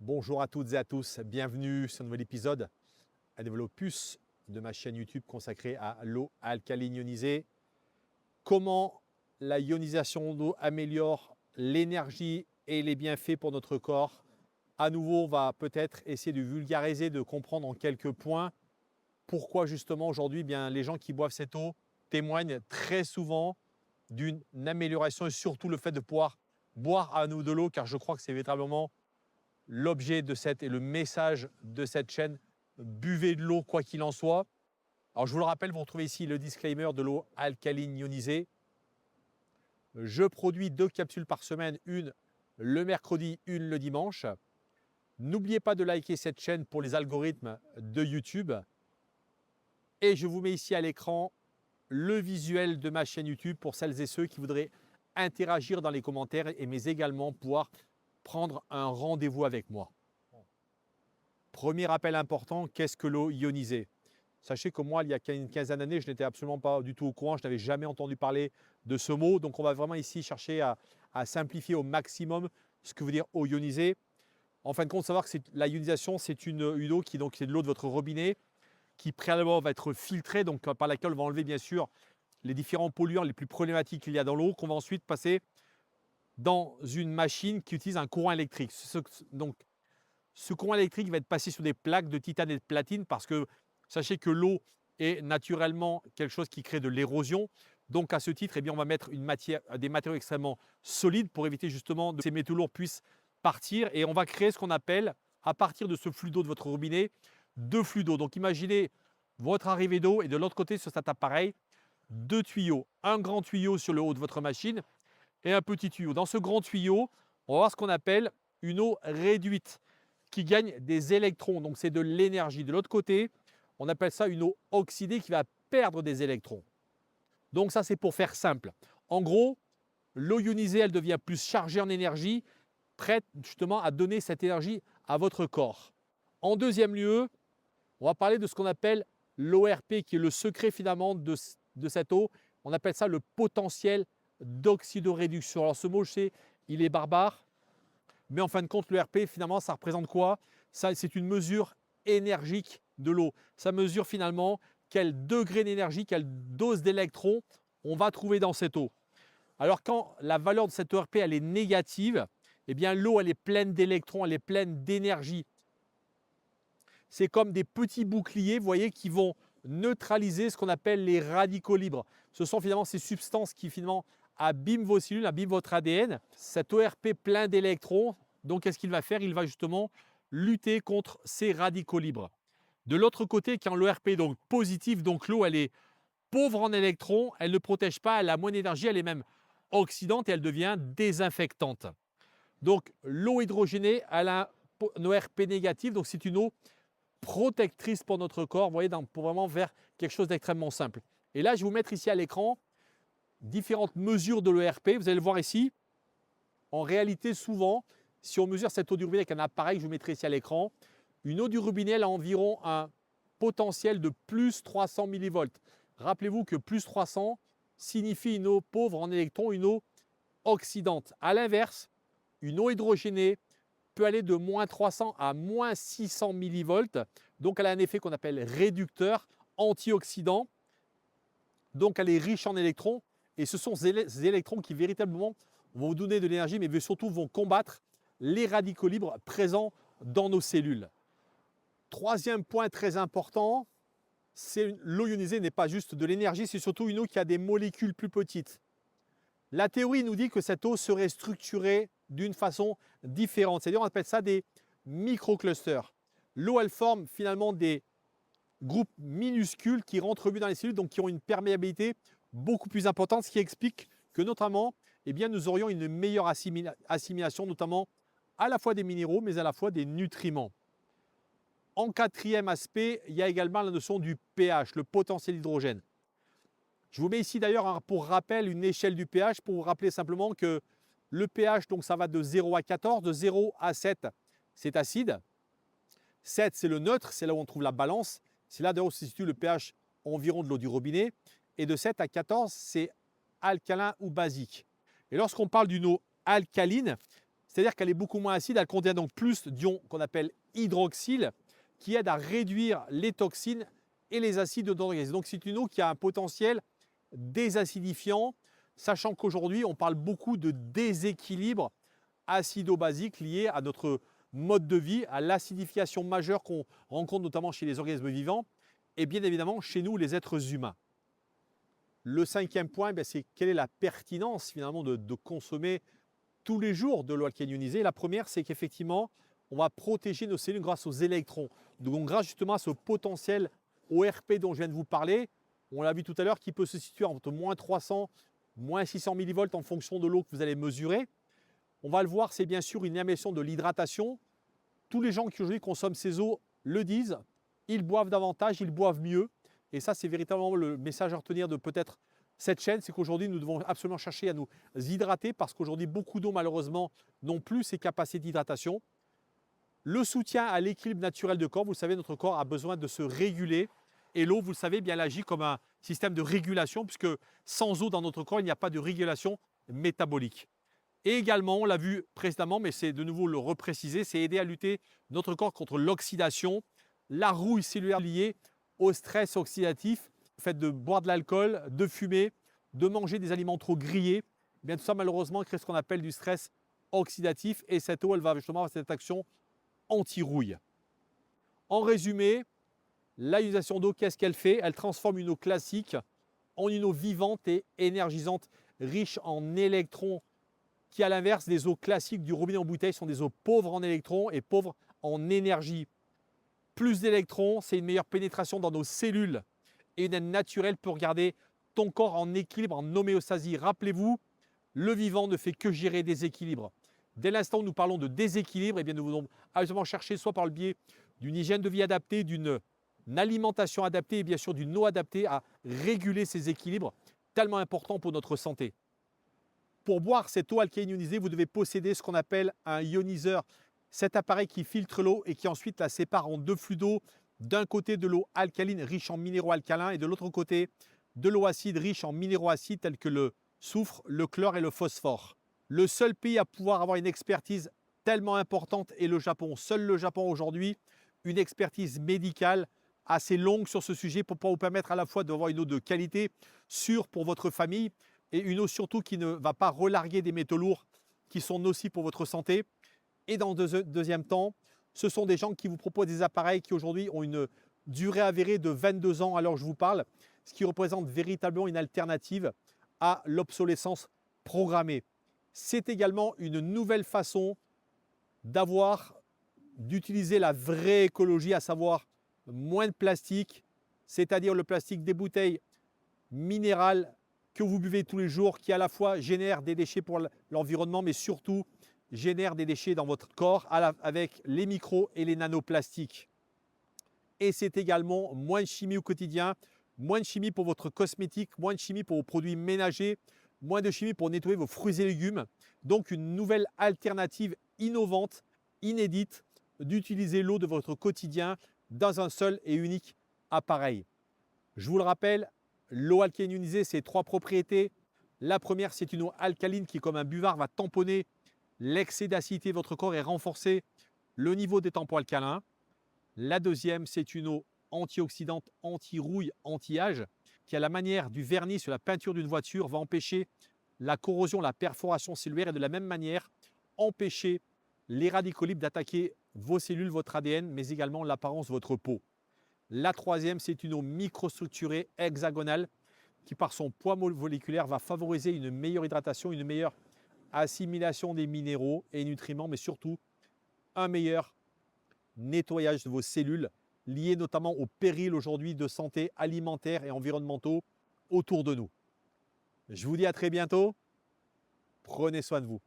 Bonjour à toutes et à tous, bienvenue sur un nouvel épisode, un nouvel opus de ma chaîne YouTube consacrée à l'eau alcaline ionisée. Comment la ionisation d'eau améliore l'énergie et les bienfaits pour notre corps. À nouveau, on va peut-être essayer de vulgariser, de comprendre en quelques points pourquoi justement aujourd'hui les gens qui boivent cette eau témoignent très souvent d'une amélioration et surtout le fait de pouvoir boire à nouveau de l'eau, car je crois que c'est véritablement l'objet de cette et le message de cette chaîne. Buvez de l'eau quoi qu'il en soit. Alors je vous le rappelle, vous retrouvez ici le disclaimer de l'eau alcaline ionisée. Je produis 2 capsules par semaine, une le mercredi, une le dimanche. N'oubliez pas de liker cette chaîne pour les algorithmes de YouTube. Et je vous mets ici à l'écran le visuel de ma chaîne YouTube pour celles et ceux qui voudraient interagir dans les commentaires mais également pouvoir prendre un rendez-vous avec moi. Premier rappel important, qu'est-ce que l'eau ionisée? Sachez que moi, il y a une quinzaine d'années, je n'étais absolument pas du tout au courant, je n'avais jamais entendu parler de ce mot. Donc, on va vraiment ici chercher à simplifier au maximum ce que veut dire eau ionisée. En fin de compte, savoir que la ionisation, c'est une eau qui est de l'eau de votre robinet, qui préalablement va être filtrée, donc par laquelle on va enlever bien sûr les différents polluants les plus problématiques qu'il y a dans l'eau, qu'on va ensuite passer dans une machine qui utilise un courant électrique. Donc, ce courant électrique va être passé sur des plaques de titane et de platine parce que sachez que l'eau est naturellement quelque chose qui crée de l'érosion. Donc, à ce titre, on va mettre des matériaux extrêmement solides pour éviter justement que ces métaux lourds puissent partir. Et on va créer ce qu'on appelle, à partir de ce flux d'eau de votre robinet, 2 flux d'eau. Donc, imaginez votre arrivée d'eau et de l'autre côté sur cet appareil, 2 tuyaux. Un grand tuyau sur le haut de votre machine et un petit tuyau. Dans ce grand tuyau, on va voir ce qu'on appelle une eau réduite qui gagne des électrons. Donc, c'est de l'énergie. De l'autre côté, on appelle ça une eau oxydée qui va perdre des électrons. Donc, ça, c'est pour faire simple. En gros, l'eau ionisée, elle devient plus chargée en énergie, prête justement à donner cette énergie à votre corps. En deuxième lieu, on va parler de ce qu'on appelle l'ORP, qui est le secret finalement de cette eau. On appelle ça le potentiel d'oxydoréduction. Alors, ce mot, je sais, il est barbare. Mais en fin de compte, l'ERP, finalement, ça représente quoi? C'est une mesure énergique de l'eau. Ça mesure finalement quel degré d'énergie, quelle dose d'électrons on va trouver dans cette eau. Alors quand la valeur de cette ERP elle est négative, l'eau elle est pleine d'électrons, elle est pleine d'énergie. C'est comme des petits boucliers, vous voyez, qui vont neutraliser ce qu'on appelle les radicaux libres. Ce sont finalement ces substances qui finalement abîment vos cellules, abîment votre ADN. Cet ORP plein d'électrons, donc qu'est-ce qu'il va faire? Il va justement lutter contre ces radicaux libres. De l'autre côté, quand l'ORP est donc positif, donc l'eau elle est pauvre en électrons, elle ne protège pas, elle a moins d'énergie, elle est même oxydante et elle devient désinfectante. Donc l'eau hydrogénée, elle a un ORP négatif, donc c'est une eau protectrice pour notre corps, vous voyez, pour vraiment faire quelque chose d'extrêmement simple. Et là, je vais vous mettre ici à l'écran différentes mesures de l'ERP. Vous allez le voir ici. En réalité, souvent, si on mesure cette eau du robinet avec un appareil que je vous mettrai ici à l'écran, une eau du robinet elle a environ un potentiel de plus 300 millivolts. Rappelez-vous que plus 300 signifie une eau pauvre en électrons, une eau oxydante. À l'inverse, une eau hydrogénée peut aller de moins 300 à moins 600 millivolts. Donc, elle a un effet qu'on appelle réducteur, antioxydant. Donc, elle est riche en électrons. Et ce sont ces électrons qui véritablement vont vous donner de l'énergie, mais surtout vont combattre les radicaux libres présents dans nos cellules. Troisième point très important, c'est l'eau ionisée n'est pas juste de l'énergie, c'est surtout une eau qui a des molécules plus petites. La théorie nous dit que cette eau serait structurée d'une façon différente. C'est-à-dire, on appelle ça des microclusters. L'eau, elle forme finalement des groupes minuscules qui rentrent mieux dans les cellules, donc qui ont une perméabilité beaucoup plus importante, ce qui explique que notamment, nous aurions une meilleure assimilation, notamment à la fois des minéraux, mais à la fois des nutriments. En quatrième aspect, il y a également la notion du pH, le potentiel d'hydrogène. Je vous mets ici d'ailleurs pour rappel une échelle du pH pour vous rappeler simplement que le pH, donc ça va de 0 à 14, de 0 à 7, c'est acide. 7, c'est le neutre, c'est là où on trouve la balance. C'est là d'ailleurs où se situe le pH environ de l'eau du robinet. Et de 7 à 14, c'est alcalin ou basique. Et lorsqu'on parle d'une eau alcaline, C'est-à-dire qu'elle est beaucoup moins acide, elle contient donc plus d'ions qu'on appelle hydroxyle, qui aident à réduire les toxines et les acides de notre organisme. Donc c'est une eau qui a un potentiel désacidifiant, sachant qu'aujourd'hui on parle beaucoup de déséquilibre acido-basique lié à notre mode de vie, à l'acidification majeure qu'on rencontre notamment chez les organismes vivants et bien évidemment chez nous les êtres humains. Le cinquième point, c'est quelle est la pertinence finalement de consommer tous les jours de l'eau alcaline ionisée. La première, c'est qu'effectivement, on va protéger nos cellules grâce aux électrons. Donc grâce justement à ce potentiel ORP dont je viens de vous parler, on l'a vu tout à l'heure, qui peut se situer entre moins 300, moins 600 millivolts en fonction de l'eau que vous allez mesurer. On va le voir, c'est bien sûr une amélioration de l'hydratation. Tous les gens qui aujourd'hui consomment ces eaux le disent, ils boivent davantage, ils boivent mieux. Et ça, c'est véritablement le message à retenir de peut-être cette chaîne, c'est qu'aujourd'hui, nous devons absolument chercher à nous hydrater parce qu'aujourd'hui, beaucoup d'eau, malheureusement, n'ont plus ces capacités d'hydratation. Le soutien à l'équilibre naturel du corps, vous le savez, notre corps a besoin de se réguler. Et l'eau, vous le savez, bien, elle agit comme un système de régulation puisque sans eau dans notre corps, il n'y a pas de régulation métabolique. Et également, on l'a vu précédemment, mais c'est de nouveau le repréciser, c'est aider à lutter notre corps contre l'oxydation, la rouille cellulaire liée au stress oxydatif, le fait de boire de l'alcool, de fumer, de manger des aliments trop grillés. Bien, tout ça, malheureusement, crée ce qu'on appelle du stress oxydatif. Et cette eau, elle va justement avoir cette action anti-rouille. En résumé, l'ionisation d'eau, qu'est-ce qu'elle fait? Elle transforme une eau classique en une eau vivante et énergisante, riche en électrons, qui à l'inverse des eaux classiques du robinet en bouteille sont des eaux pauvres en électrons et pauvres en énergie. Plus d'électrons, c'est une meilleure pénétration dans nos cellules et une aide naturelle pour garder ton corps en équilibre, en homéostasie. Rappelez-vous, le vivant ne fait que gérer des équilibres. Dès l'instant où nous parlons de déséquilibre, eh bien nous devons absolument chercher soit par le biais d'une hygiène de vie adaptée, d'une alimentation adaptée et bien sûr d'une eau adaptée à réguler ces équilibres tellement importants pour notre santé. Pour boire cette eau alcaline ionisée, vous devez posséder ce qu'on appelle un ioniseur. Cet appareil qui filtre l'eau et qui ensuite la sépare en deux flux d'eau. D'un côté de l'eau alcaline riche en minéraux alcalins et de l'autre côté de l'eau acide riche en minéraux acides tels que le soufre, le chlore et le phosphore. Le seul pays à pouvoir avoir une expertise tellement importante est le Japon. Seul le Japon aujourd'hui, une expertise médicale assez longue sur ce sujet pour pouvoir vous permettre à la fois d'avoir une eau de qualité sûre pour votre famille et une eau surtout qui ne va pas relarguer des métaux lourds qui sont nocifs pour votre santé. Et dans le deuxième temps, ce sont des gens qui vous proposent des appareils qui aujourd'hui ont une durée avérée de 22 ans à l'heure où je vous parle, ce qui représente véritablement une alternative à l'obsolescence programmée. C'est également une nouvelle façon d'utiliser la vraie écologie, à savoir moins de plastique, c'est-à-dire le plastique des bouteilles minérales que vous buvez tous les jours, qui à la fois génèrent des déchets pour l'environnement, mais surtout génèrent des déchets dans votre corps avec les micros et les nanoplastiques. Et c'est également moins de chimie au quotidien, moins de chimie pour votre cosmétique, moins de chimie pour vos produits ménagers, moins de chimie pour nettoyer vos fruits et légumes. Donc une nouvelle alternative innovante, inédite, d'utiliser l'eau de votre quotidien dans un seul et unique appareil. Je vous le rappelle, l'eau alcaline ionisée, c'est trois propriétés. La première, c'est une eau alcaline qui, comme un buvard, va tamponner l'excès d'acidité de votre corps et renforcer le niveau des tampons alcalins. La deuxième, c'est une eau antioxydante, anti-rouille, anti-âge, qui à la manière du vernis sur la peinture d'une voiture va empêcher la corrosion, la perforation cellulaire et de la même manière empêcher les radicaux libres d'attaquer vos cellules, votre ADN, mais également l'apparence de votre peau. La troisième, c'est une eau microstructurée hexagonale qui par son poids moléculaire va favoriser une meilleure hydratation, une meilleure assimilation des minéraux et nutriments, mais surtout un meilleur nettoyage de vos cellules liées notamment aux périls aujourd'hui de santé alimentaire et environnementaux autour de nous. Je vous dis à très bientôt. Prenez soin de vous.